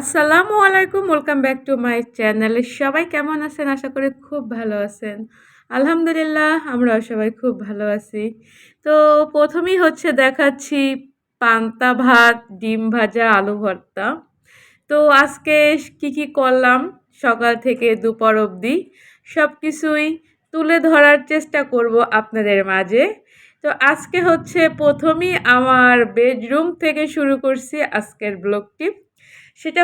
আসসালামু আলাইকুম। Welcome back to my channel. সবাই কেমন আছেন? আশা করি খুব ভালো আছেন। আলহামদুলিল্লাহ আমরাও সবাই খুব ভালো আছি। তো ১ম এই দেখাচ্ছি পান্তা ভাত, ডিম ভাজা, আলু ভর্তা। তো আজকে কি করলাম সকাল থেকে দুপুর অবধি সবকিছুই তুলে ধরার চেষ্টা করব আপনাদের মাঝে। তো আজকে ১ম এই আমার বেডরুম থেকে শুরু করছি আজকের ব্লগটি। সেটা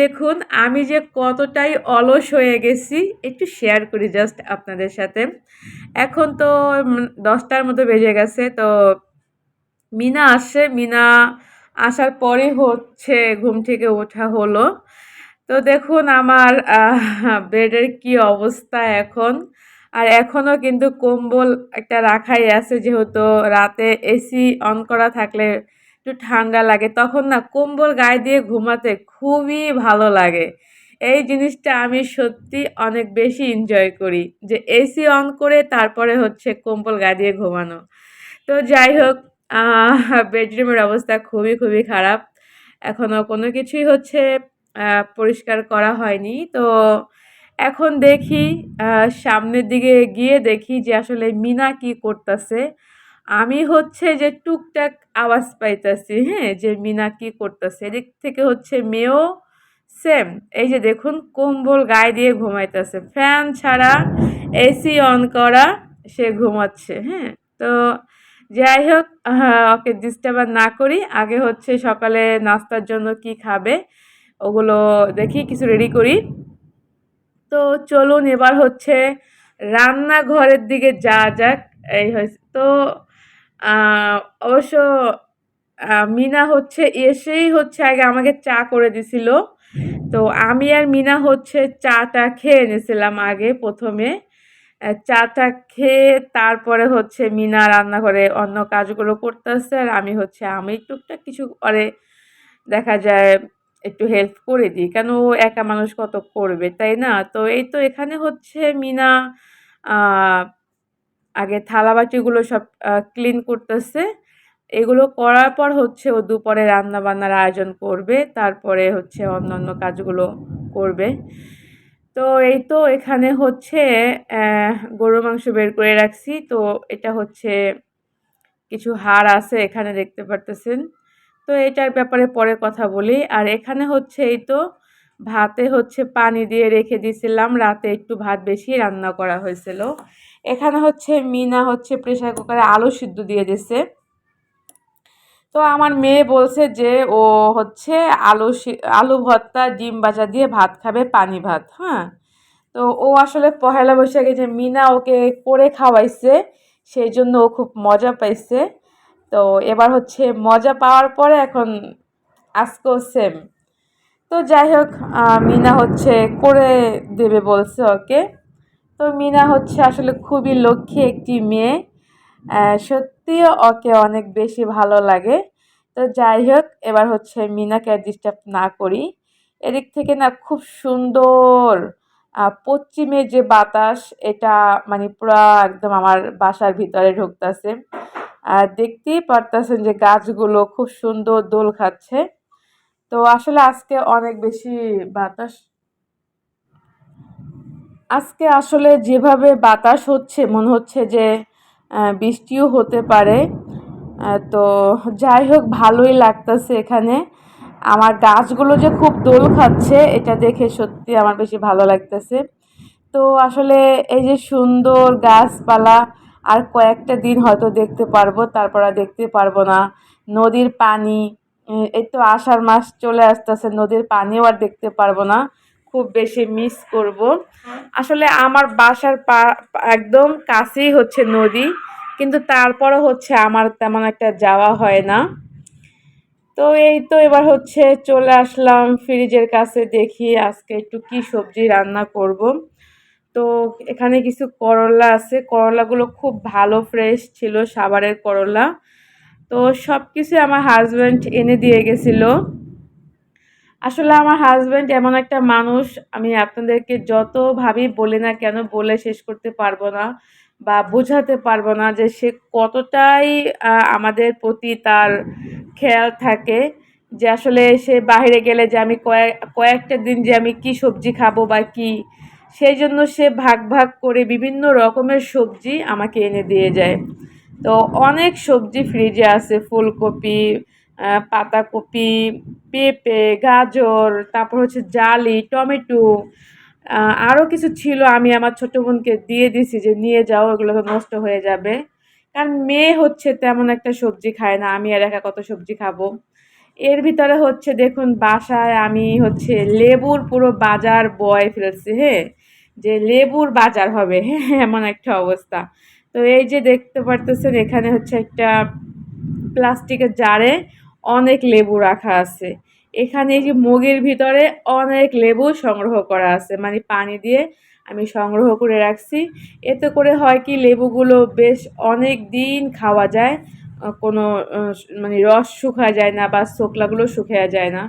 দেখুন আমি যে কতটাই অলস হয়ে গেছি একটু শেয়ার করি জাস্ট আপনাদের সাথে। এখন তো ১০টার মতো বেজে গেছে। তো মিনা আসে, মিনা আসার পরে ঘুম থেকে ওঠা হলো। তো দেখুন আমার বেডের কি অবস্থা এখন। আর এখনো কিন্তু কম্বল একটা রাখাই আছে, যেহেতু রাতে এসি অন করা থাকলে একটু ঠান্ডা লাগে, তখন না কম্বল গায়ে দিয়ে ঘুমাতে খুবই ভালো লাগে। এই জিনিসটা আমি সত্যি অনেক বেশি এনজয় করি, যে এসি অন করে তারপরে কম্বল গায়ে দিয়ে ঘুমানো। তো যাই হোক, বেডরুমের অবস্থা খুবই খারাপ। এখনো কোনো কিছুই পরিষ্কার করা হয়নি। তো এখন দেখি, সামনের দিকে গিয়ে দেখি যে আসলে মিনা কি করতেছে। আমি যে টুকটাক আওয়াজ পাইতাছি, হ্যাঁ, যে মিনা কি করতেছে। এদিক থেকে মেয়েও সেম, এই যে দেখুন কম্বল গায়ে দিয়ে ঘুমাইতেছে, ফ্যান ছাড়া, এসি অন করা, সে ঘুমাচ্ছে। হ্যাঁ, তো যাই হোক, ওকে ডিস্টার্ব আর না করি। আগে সকালে নাস্তার জন্য কি খাবে ওগুলো দেখি, কিছু রেডি করি। তো চলুন এবার রান্নাঘরের দিকে যাওয়া যাক। এই হয়েছে তো, অবশ্য মিনা এসেই আগে আমাকে চা করে দিছিল। তো আমি আর মিনা চাটা খেয়ে নিয়েছিলাম আগে প্রথমে। চাটা খেয়ে তারপরে মিনা রান্নাঘরে অন্য কাজগুলো করতেছে, আর আমি টুকটাক কিছু করে দেখা যায় একটু হেল্প করে দিই, কেন ও একা মানুষ কত করবে, তাই না? তো এই তো এখানে মিনা আহ আগে থালা বাটিগুলো সব ক্লিন করতেছে। এগুলো করার পর ও দুপুরে রান্না বান্নার আয়োজন করবে, তারপরে অন্যান্য কাজগুলো করবে। তো এই তো এখানে গরুর মাংস বের করে রাখছি। তো এটা কিছু হাড় আছে এখানে, দেখতে পারতেছেন। তো এটার ব্যাপারে পরে কথা বলি। আর এখানে এই তো ভাতে পানি দিয়ে রেখে দিয়েছিলাম, রাতে একটু ভাত বেশি রান্না করা হয়েছিল। এখানে মিনা প্রেসার কুকারে আলু সিদ্ধ দিয়ে দিছে। তো আমার মেয়ে বলছে যে ও আলু ভর্তা, ডিম ভাজা দিয়ে ভাত খাবে, পানি ভাত। হ্যাঁ, তো ও আসলে পহেলা বৈশাখে যে মিনা ওকে করে খাওয়াইছে, সেই জন্য ও খুব মজা পাইছে। তো এবার মজা পাওয়ার পরে এখন আজকেও সেম। তো যাই হোক, মিনা করে দেবে বলছে ওকে। তো মিনা আসলে খুবই লক্ষ্মী একটি মেয়ে। সত্যিও ওকে অনেক বেশি ভালো লাগে। তো যাই হোক, এবার মিনাকে আর ডিস্টার্ব না করি। এদিক থেকে না খুব সুন্দর পশ্চিমে যে বাতাস, এটা মানে পুরা একদম আমার বাসার ভিতরে ঢুকতেছে। আর দেখতেই পারতেছেন যে গাছগুলো খুব সুন্দর দোল খাচ্ছে। তো আসলে অনেক বেশি বাতাস আজকে আসলে যেভাবে বাতাস মনে হচ্ছে যে বৃষ্টিও হতে পারে। তো যাই হোক, ভালোই লাগতেছে এখানে। আমার গাছগুলো যে খুব দোল খাচ্ছে, এটা দেখে সত্যি আমার বেশি ভালো লাগতেছে। তো আসলে এই যে সুন্দর গাছপালা, আর কয়েকটা দিন হয়তো দেখতে পারবো, তারপর আর দেখতে পারবো না। নদীর পানি, এই তো আষাঢ় মাস চলে আসতেছে, নদীর পানিও আর দেখতে পারবো না, খুব বেশি মিস করব। আসলে আমার বাসার একদম কাছেই নদী, কিন্তু তারপরও আমার তেমন একটা যাওয়া হয় না। তো এই তো এবার চলে আসলাম ফ্রিজের কাছে, দেখি আজকে একটু কি সবজি রান্না করব। তো এখানে কিছু করলা আছে, করলাগুলো খুব ভালো ফ্রেশ ছিল, সাভারের করলা। তো সব কিছু আমার হাজব্যান্ড এনে দিয়ে গেছিল। আসলে আমার হাজব্যান্ড এমন একটা মানুষ, আমি আপনাদেরকে যতভাবেই বলি না কেন বলে শেষ করতে পারবো না, বা বোঝাতে পারবো না যে সে কতটাই আমাদের প্রতি তার খেয়াল থাকে। যে আসলে সে বাহিরে গেলে যে আমি কয়েকটা দিন যে আমি কি সবজি খাবো বা কি, সেই জন্য সে ভাগ ভাগ করে বিভিন্ন রকমের সবজি আমাকে এনে দিয়ে যায়। তো অনেক সবজি ফ্রিজে আছে, ফুলকপি, পাতাকপি, পেঁপে, গাজর, তারপর হচ্ছে জালি, টমেটো, আরও কিছু ছিল, আমি আমার ছোট বোনকে দিয়ে দিছি যে নিয়ে যাও, এগুলো তো নষ্ট হয়ে যাবে। কারণ মেয়ে হচ্ছে তেমন একটা সবজি খায় না, আমি আর একা কত সবজি খাবো। এর ভিতরে হচ্ছে দেখুন বাসায় আমি হচ্ছে লেবুর পুরো বাজার বয়ে ফেলছি, হ্যাঁ? যে লেবুর বাজার হবে, হ্যাঁ? এমন একটা অবস্থা। তো এই যে দেখতে পারতেছেন এখানে হচ্ছে একটা প্লাস্টিকের জারে অনেক লেবু রাখা আছে। এখানে এই যে মগের ভিতরে অনেক লেবু সংগ্রহ করা আছে। মানে পানি দিয়ে আমি সংগ্রহ করে রাখছি। এতে করে হয় কি লেবুগুলো বেশ অনেকদিন খাওয়া যায়। কোনো মানে রস শুকায় যায় না বা ছোকলাগুলো শুকায়া যায় না।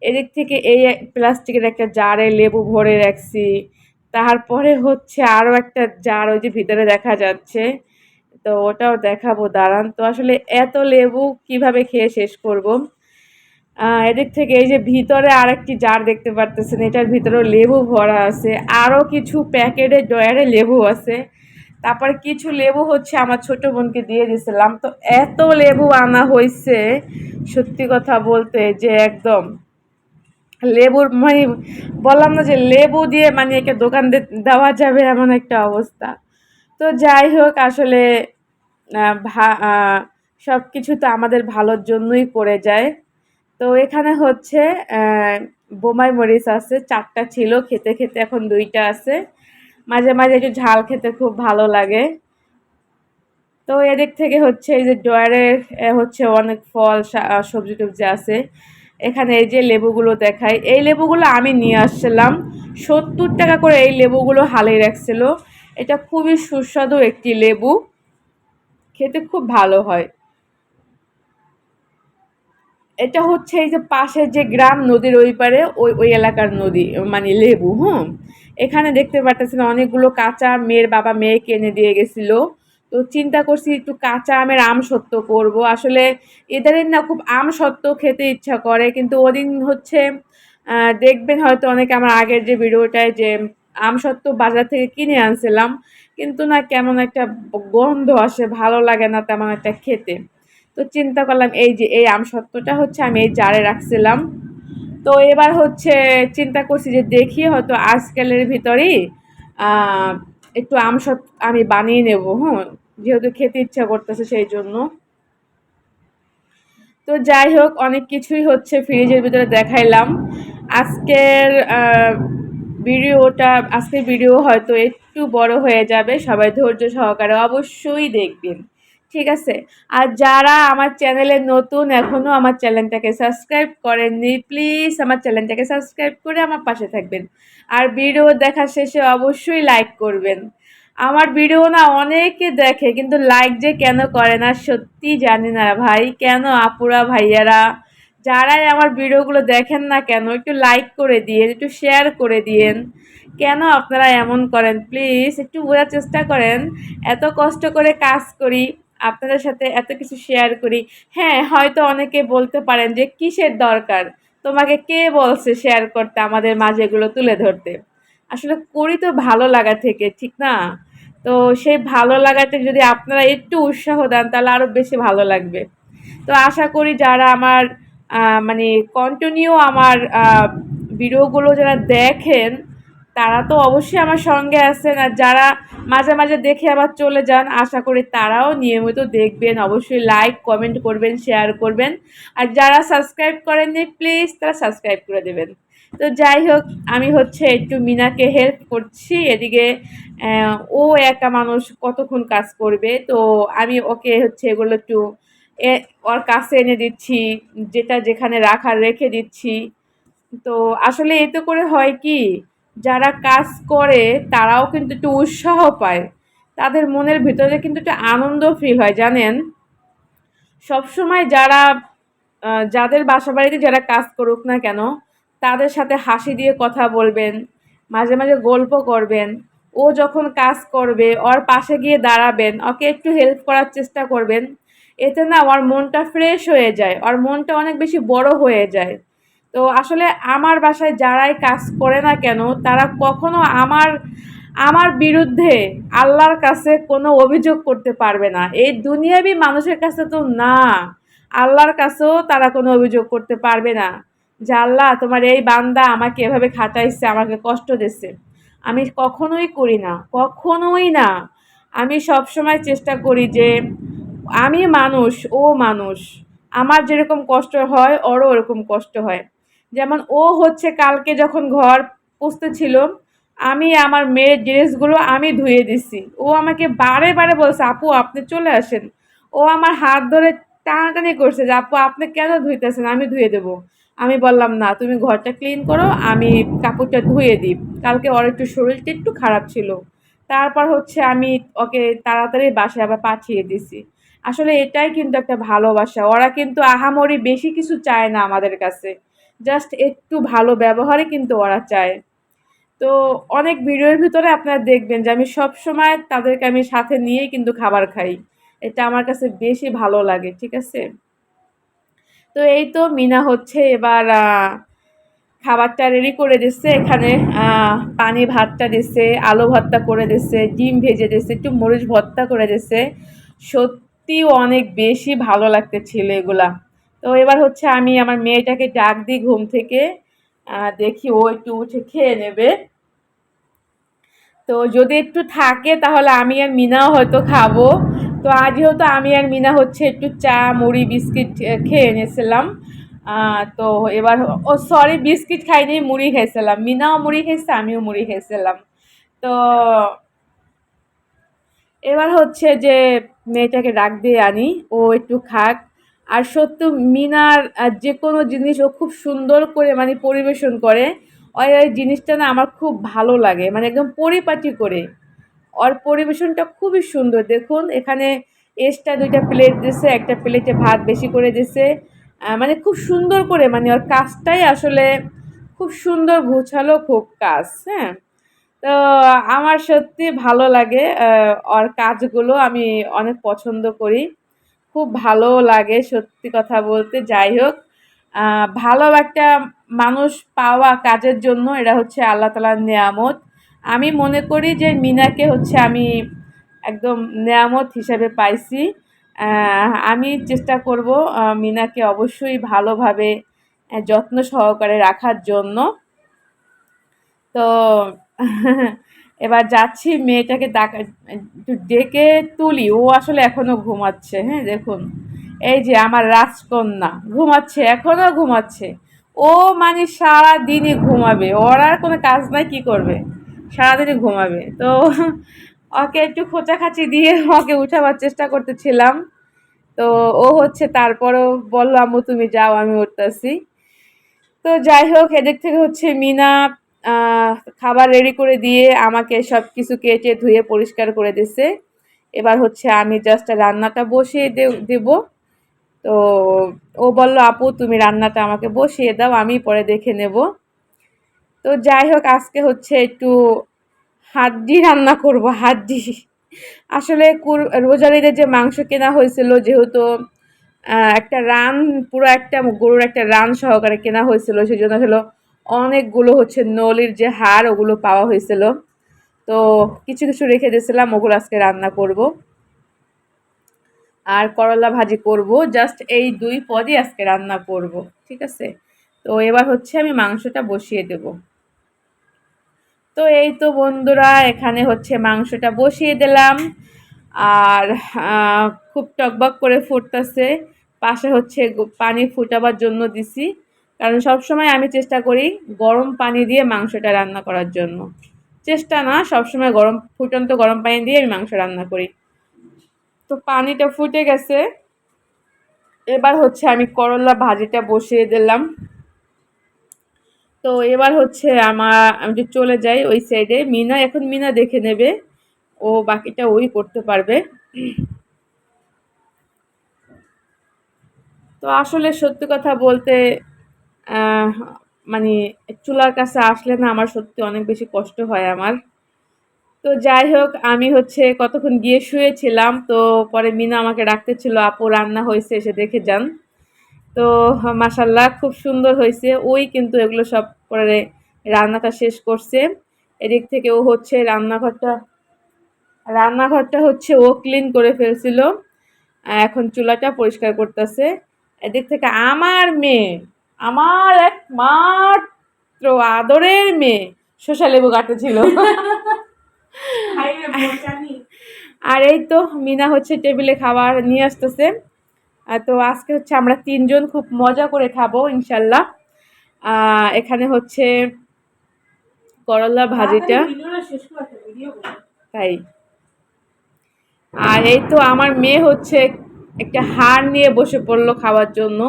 এদিক থেকে এই প্লাস্টিকের একটা জারে লেবু ভরে রাখছি। তারপরে হচ্ছে আরও একটা জার ওই যে ভিতরে দেখা যাচ্ছে। তো ওটাও দেখাবো দাঁড়ান। তো আসলে এত লেবু কিভাবে খেয়ে শেষ করব? এদিক থেকে এই যে ভিতরে আরেকটি জার দেখতে পারতেছেন, এটার ভিতরেও লেবু ভরা আছে। আরও কিছু প্যাকেটে ড্রয়ারে লেবু আছে। তারপরে কিছু লেবু হচ্ছে আমার ছোট বোনকে দিয়ে দিয়েছিলাম। তো এত লেবু আনা হইছে, সত্যি কথা বলতে যে একদম লেবুর মানে বললাম না যে লেবু দিয়ে মানে একে দোকান দেওয়া যাবে এমন একটা অবস্থা। তো যাই হোক আসলে সব কিছু তো আমাদের ভালোর জন্যই করে যায়। তো এখানে হচ্ছে বোমাই মরিচ আছে, ৪টা ছিল, খেতে খেতে এখন ২টা আছে। মাঝে মাঝে একটু ঝাল খেতে খুব ভালো লাগে। তো এদিক থেকে হচ্ছে এই যে ড্রয়ারে হচ্ছে অনেক ফল সবজি টবজি আছে। এখানে এই যে লেবুগুলো দেখাই, এই লেবুগুলো আমি নিয়ে আসছিলাম। ৭০ টাকা করে এই লেবুগুলো হালিয়ে রাখছিল। এটা খুবই সুস্বাদু একটি লেবু, খেতে খুব ভালো হয়। এটা হচ্ছে এই যে পাশের যে গ্রাম, নদীর ওই পারে ওই এলাকার নদী, মানে লেবু, হুম। এখানে দেখতে পারতেছেন অনেকগুলো কাঁচা আম মেয়ের বাবা মেয়েকে এনে দিয়ে গেছিল। তো চিন্তা করছি একটু কাঁচা আমের আমসত্ত্ব করব। আসলে এদারিং না খুব আমসত্ত্ব খেতে ইচ্ছা করে, কিন্তু ওদিন হচ্ছে দেখবেন হয়তো অনেকে আমার আগের যে ভিডিওটায় যে আমসত্ত্ব বাজার থেকে কিনে আনছিলাম, কিন্তু না কেমন একটা গন্ধ আসে, ভালো লাগে না তেমন একটা খেতে। তো চিন্তা করলাম এই যে এই আমসত্ত্বটা হচ্ছে আমি এই জারে রাখছিলাম। তো এবার হচ্ছে চিন্তা করছি যে দেখি হয়তো আজকালের ভিতরেই আহ, একটু আমি বানিয়ে নেব, হ্যাঁ, যেহেতু খেতে ইচ্ছা করতেছে সেই জন্য। তো যাই হোক অনেক কিছুই হচ্ছে ফ্রিজের ভিতরে দেখাইলাম। আজকের আজকের ভিডিও হয়তো একটু বড় হয়ে যাবে, সবাই ধৈর্য সহকারে অবশ্যই দেখবেন, ঠিক আছে? আর যারা আমার চ্যানেলে নতুন, এখনও আমার চ্যানেলটাকে সাবস্ক্রাইব করেননি, প্লিজ আমার চ্যানেলটাকে সাবস্ক্রাইব করে আমার পাশে থাকবেন। আর ভিডিও দেখা শেষে অবশ্যই লাইক করবেন। আমার ভিডিও না অনেকে দেখে, কিন্তু লাইক যে কেন করে না সত্যি জানি না ভাই। কেন আপুরা ভাইয়ারা যারাই আমার ভিডিওগুলো দেখেন না কেন, একটু লাইক করে দিয়েন, একটু শেয়ার করে দিয়েন। কেন আপনারা এমন করেন প্লিজ একটু বোঝার চেষ্টা করেন। এত কষ্ট করে কাজ করি, আপনাদের সাথে এত কিছু শেয়ার করি। হ্যাঁ, হয়তো অনেকে বলতে পারেন যে কিসের দরকার, তোমাকে কে বলছে শেয়ার করতে, আমাদের মাঝে এগুলো তুলে ধরতে। আসলে করি তো ভালো লাগা থেকে, ঠিক না? তো সেই ভালো লাগাতে যদি আপনারা একটু উৎসাহ দেন তাহলে আরও বেশি ভালো লাগবে। তো আশা করি যারা আমার মানে কন্টিনিউ আমার ভিডিওগুলো যারা দেখেন তারা তো অবশ্যই আমার সঙ্গে আছেন, আর যারা মাঝে মাঝে দেখে আবার চলে যান আশা করি তারাও নিয়মিত দেখবেন, অবশ্যই লাইক কমেন্ট করবেন, শেয়ার করবেন। আর যারা সাবস্ক্রাইব করেননি প্লিজ তারা সাবস্ক্রাইব করে দেবেন। তো যাই হোক আমি হচ্ছে একটু মিনাকে হেল্প করছি এদিকে। ও একা মানুষ কতক্ষণ কাজ করবে, তো আমি ওকে হচ্ছে এগুলো একটু এ ওর কাছে এনে দিচ্ছি, যেটা যেখানে রাখার রেখে দিচ্ছি। তো আসলে এতে করে হয় কি, যারা কাজ করে তারাও কিন্তু একটু উৎসাহ পায়, তাদের মনের ভিতরে কিন্তু একটা আনন্দ ফিল হয় জানেন। সবসময় যাদের বাসাবাড়িতে যারা কাজ করুক না কেন, তাদের সাথে হাসি দিয়ে কথা বলবেন, মাঝে মাঝে গল্প করবেন। ও যখন কাজ করবে ওর পাশে গিয়ে দাঁড়াবেন, ওকে একটু হেল্প করার চেষ্টা করবেন। এতে না ওর মনটা ফ্রেশ হয়ে যায়, ওর মনটা অনেক বেশি বড় হয়ে যায়। তো আসলে আমার বাসায় যারাই কাজ করে না কেন তারা কখনো আমার আমার বিরুদ্ধে আল্লাহর কাছে কোনো অভিযোগ করতে পারবে না। এই দুনিয়াবি মানুষের কাছে তো না, আল্লাহর কাছেও তারা কোনো অভিযোগ করতে পারবে না যে আল্লাহ তোমার এই বান্দা আমাকে এভাবে খাটাইছে, আমাকে কষ্ট দিচ্ছে। আমি কখনোই করি না, কখনোই না। আমি সবসময় চেষ্টা করি যে আমি মানুষ, ও মানুষ। আমার যেরকম কষ্ট হয় ওরও ওরকম কষ্ট হয়। যেমন ও হচ্ছে কালকে যখন ঘর পুছতেছিল, আমি আমার মেয়ের ড্রেসগুলো আমি ধুয়ে দিছি। ও আমাকে বারে, বারে বলছে, "আপু আপনি চলে আসেন।" ও আমার হাত ধরে টানাটানি করছে যে, "আপু আপনি কেন ধুইতেছেন? আমি ধুয়ে দেবো।" আমি বললাম, "না, তুমি ঘরটা ক্লিন করো, আমি কাপড়টা ধুয়ে দিই।" কালকে ওর একটু শরীরটা একটু খারাপ ছিল। তারপর হচ্ছে আমি ওকে তাড়াতাড়ি বাসায় আবার পাঠিয়ে দিছি। আসলে এটাই কিন্তু একটা ভালোবাসা। ওরা কিন্তু আহামরি বেশি কিছু চায় না আমাদের কাছে। জাস্ট একটু ভালো ব্যবহারই কিন্তু ওরা চায়। তো অনেক ভিডিওর ভিতরে আপনারা দেখবেন যে আমি সবসময় তাদেরকে আমি সাথে নিয়েই কিন্তু খাবার খাই। এটা আমার কাছে বেশি ভালো লাগে। ঠিক আছে? তো এই তো মিনা হচ্ছে এবার খাবারটা রেডি করে দিচ্ছে। এখানে পানি ভাতটা দিচ্ছে, আলু ভর্তা করে দিচ্ছে, ডিম ভেজে দিচ্ছে, একটু মরিচ ভর্তা করে দিচ্ছে। সত্যি অনেক বেশি ভালো লাগতেছিল এগুলা। তো এবার হচ্ছে আমি আমার মেয়েটাকে ডাক দিই ঘুম থেকে। দেখি ও একটু উঠে খেয়ে নেবে। তো যদি একটু থাকে তাহলে আমি আর মিনাও হয়তো খাবো। তো আজ যেহেতু আমি আর মিনা হচ্ছে একটু চা মুড়ি বিস্কিট খেয়ে এনেছিলাম। তো এবার ও সরি বিস্কিট খাইনি, মুড়ি খেয়েছিলাম। মিনাও মুড়ি খেয়েছে, আমিও মুড়ি খেয়েছিলাম। তো এবার হচ্ছে যে মেয়েটাকে ডাক দিয়ে আনি, ও একটু খাক। আর সত্যি মিনার যে কোনো জিনিস ও খুব সুন্দর করে মানে পরিবেশন করে। ওই জিনিসটা না আমার খুব ভালো লাগে, মানে একদম পরিপাটি করে। ওর পরিবেশনটা খুবই সুন্দর। দেখুন এখানে এক্সট্রা ২ টা প্লেট দিছে, একটা প্লেটে ভাত বেশি করে দিছে। মানে খুব সুন্দর করে, মানে ওর কাজটাই আসলে খুব সুন্দর গুছালো খুব কাজ, হ্যাঁ? তো আমার সত্যি ভালো লাগে ওর কাজগুলো আমি অনেক পছন্দ করি। খুব ভালো লাগে সত্যি কথা বলতে। যাই হোক, ভালো একটা মানুষ পাওয়া কাজের জন্য এটা হচ্ছে আল্লাহ তাআলার নেয়ামত। আমি মনে করি যে মিনাকে হচ্ছে আমি একদম নেয়ামত হিসেবে পাইছি। আমি চেষ্টা করব মিনাকে অবশ্যই ভালোভাবে যত্ন সহকারে রাখার জন্য। তো এবার যাচ্ছি মেয়েটাকে একটু ডেকে তুলি। ও আসলে এখনো ঘুমাচ্ছে। হ্যাঁ, দেখুন এই যে আমার রাজকন্যা ঘুমাচ্ছে, এখনো ঘুমাচ্ছে। ও মানে সারাদিনই ঘুমাবে, ওর আর কোনো কাজ নাই, কি করবে, সারাদিনই ঘুমাবে। তো ওকে একটু খোঁচাখাচি দিয়ে ওকে উঠাবার চেষ্টা করতেছিলাম। তো ও হচ্ছে তারপরও বলল, আম্মু তুমি যাও আমি উঠতেছি। তো যাই হোক, এদিক থেকে হচ্ছে মিনা আহ, খাবার রেডি করে দিয়ে আমাকে সব কিছু কেটে ধুয়ে পরিষ্কার করে দিছে। এবার হচ্ছে আমি জাস্ট রান্নাটা বসিয়ে দেব। তো ও বলল, আপু তুমি রান্নাটা আমাকে বসিয়ে দাও, আমি পরে দেখে নেব। তো যাই হোক, আজকে হচ্ছে একটু হাড্ডি রান্না করব, হাড্ডি। আসলে রোজার ঈদে যে মাংস কেনা হয়েছিল, যেহেতু একটা রান, পুরো একটা গরুর একটা রান সহকারে কেনা হয়েছিল, সেই জন্য হলো অনেকগুলো হচ্ছে নলির যে হাড় ওগুলো পাওয়া হয়েছিল। তো কিছু কিছু রেখে দিয়েছিলাম, ওগুলো আজকে রান্না করব। আর করলা ভাজি করব, জাস্ট এই ২ পদই আজকে রান্না করব। ঠিক আছে? তো এবার হচ্ছে আমি মাংসটা বসিয়ে দেব। তো এই তো বন্ধুরা, এখানে হচ্ছে মাংসটা বসিয়ে দিলাম। আর খুব টকবক করে ফুটতেছে। পাশে হচ্ছে পানি ফুটাবার জন্য দিছি। কারণ সবসময় আমি চেষ্টা করি গরম পানি দিয়ে মাংসটা রান্না করার জন্য। চেষ্টা না, সবসময় ফুটন্ত গরম পানি দিয়ে আমি মাংস রান্না করি। তো পানিটা ফুটে গেছে। এবার হচ্ছে আমি করলা ভাজিটা বসিয়ে দিলাম। তো এবার হচ্ছে আমি যে চলে যাই ওই সাইডে, মিনা দেখে নেবে। ও বাকিটা ওই করতে পারবে। তো আসলে সত্যি কথা বলতে আহ মানে চুলার কাছে আসলে না আমার সত্যি অনেক বেশি কষ্ট হয় আমার। তো যাই হোক আমি হচ্ছে কতক্ষণ গিয়ে শুয়েছিলাম, তো পরে মিনা আমাকে ডাকতেছিল, আপু রান্না হয়েছে এসে দেখে যান। তো মাশাল্লাহ খুব সুন্দর হয়েছে। ওই কিন্তু এগুলো সব পরে রান্নাটা শেষ করছে। এদিক থেকে ও হচ্ছে রান্নাঘরটা হচ্ছে ও ক্লিন করে ফেলছিল, এখন চুলাটা পরিষ্কার করতেছে। এদিক থেকে আমার একমাত্র আদরের মেয়ে শসা লেবু কাটতেছিল। আর এই তো মিনা হচ্ছে টেবিলে খাবার নিয়ে আসতেছে। তো আজকে হচ্ছে আমরা তিনজন খুব মজা করে খাবো ইনশাল্লাহ। এখানে হচ্ছে করলা ভাজিটা, তাই। আর এই তো আমার মেয়ে হচ্ছে একটা হাড় নিয়ে বসে পড়লো খাওয়ার জন্য।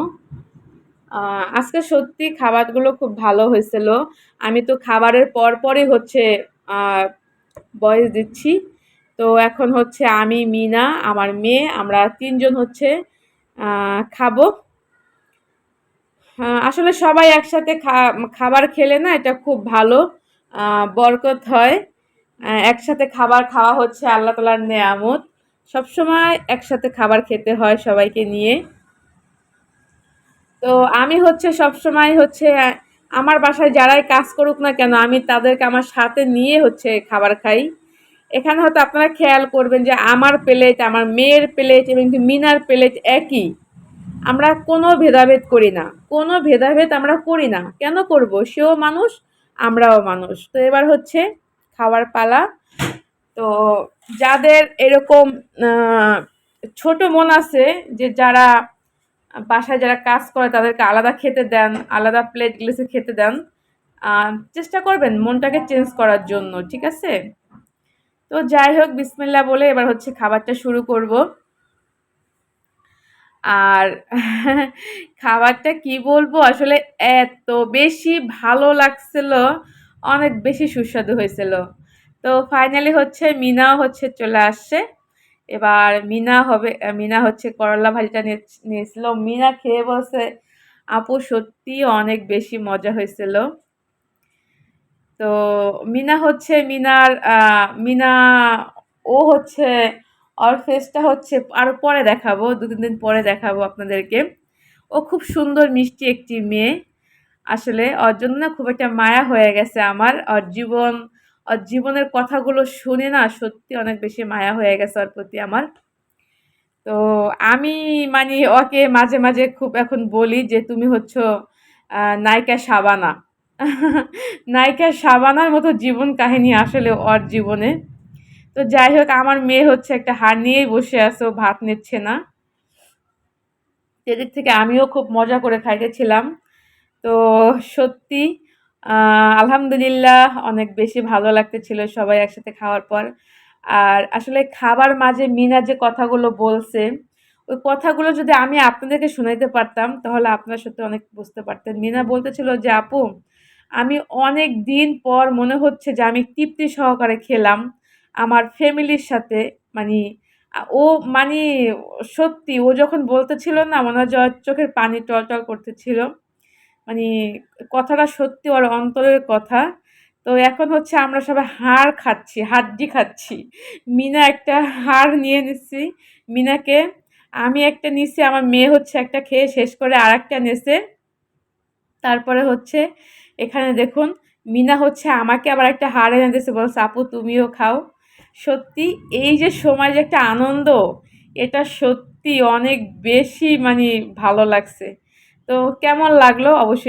আজকে সত্যি খাবারগুলো খুব ভালো হয়েছিল। আমি তো খাবারের পরপরই হচ্ছে ভয়েস দিচ্ছি। তো এখন হচ্ছে আমি, মিনা, আমার মেয়ে, আমরা তিনজন হচ্ছে খাবো। আসলে সবাই একসাথে খাবার খেলে না এটা খুব ভালো, বরকত হয়। একসাথে খাবার খাওয়া হচ্ছে আল্লাহ তাআলার নেয়ামত। সবসময় একসাথে খাবার খেতে হয় সবাইকে নিয়ে। তো আমি হচ্ছে সবসময় হচ্ছে আমার বাসায় যারাই কাজ করুক না কেন আমি তাদেরকে আমার সাথে নিয়ে হচ্ছে খাবার খাই। এখানে হয়তো আপনারা খেয়াল করবেন যে আমার প্লেট, আমার মেয়ের প্লেট এবং মিনার প্লেট একই। আমরা কোনো ভেদাভেদ করি না, কোনো ভেদাভেদ আমরা করি না। কেন করব? সেও মানুষ, আমরাও মানুষ। তো এবার হচ্ছে খাওয়ার পালা। তো যাদের এরকম ছোট মন আছে, যে যারা বাসায় যারা কাজ করে তাদেরকে আলাদা খেতে দেন, আলাদা প্লেট গ্লাসে খেতে দেন, চেষ্টা করবেন মনটাকে চেঞ্জ করার জন্য, ঠিক আছে? তো যাই হোক বিসমিল্লাহ বলে এবার হচ্ছে খাবারটা শুরু করব। আর খাবারটা কি বলবো, আসলে এত বেশি ভালো লাগছিল, অনেক বেশি সুস্বাদু হয়েছিল। তো ফাইনালি হচ্ছে মিনাও হচ্ছে চলে আসছে। এবার মিনা হচ্ছে করলা ভাজিটা নিয়েছিল। মিনা খেয়ে বলছে, আপু সত্যি অনেক বেশি মজা হয়েছিল। তো মিনা ও হচ্ছে ওর ফেসটা হচ্ছে আরো পরে দেখাবো, 2-3 দিন পরে দেখাবো আপনাদেরকে। ও খুব সুন্দর মিষ্টি একটি মেয়ে। আসলে ওর জন্য না খুব একটা মায়া হয়ে গেছে আমার। ওর জীবনের কথাগুলো শুনে না সত্যি অনেক বেশি মায়া হয়ে গেছে ওর প্রতি আমার। তো আমি মানে ওকে মাঝে, মাঝে খুব এখন বলি যে, "তুমি হচ্ছো নায়িকা শাবানা।" নায়িকা শাবানার মতো জীবন কাহিনী আসলে ওর জীবনে। তো যাই হোক আমার মেয়ে হচ্ছে একটা হাড় নিয়েই বসে আছে, ও ভাত নিচ্ছে না। সেদিক থেকে আমিও খুব মজা করে খাইতেছিলাম। তো সত্যি আলহামদুলিল্লাহ অনেক বেশি ভালো লাগতেছিল সবাই একসাথে খাওয়ার পর। আর আসলে খাবার মাঝে মিনা যে কথাগুলো বলছে, ওই কথাগুলো যদি আমি আপনাদেরকে শুনাইতে পারতাম তাহলে আপনারা সত্যি অনেক বুঝতে পারতেন। মিনা বলতেছিল যে, "আপু আমি অনেক দিন পর মনে হচ্ছে যে আমি তৃপ্তি সহকারে খেলাম আমার ফ্যামিলির সাথে।" মানি ও মানি সত্যি ও যখন বলতেছিল না মনে হয় যে ওর চোখের পানি টলটল করতেছিল। মানি কথাটা সত্যি ওর অন্তরের কথা। তো এখন হচ্ছে আমরা সবাই হাড় খাচ্ছি, হাড্ডি খাচ্ছি। মিনা একটা হাড় নিয়ে নিচ্ছি মিনাকে। আমি একটা নিছি, আমার মেয়ে হচ্ছে একটা খেয়ে শেষ করে আরেকটা নেছে। তারপরে হচ্ছে এখানে দেখুন মিনা হচ্ছে আমাকে আবার একটা হাড় এনে দিয়েছে, বলছে, "আপু তুমিও খাও।" সত্যি এই যে সময় যে একটা আনন্দ, এটা সত্যি অনেক বেশি মানি ভালো লাগছে। তো কেমন লাগলো অবশ্যই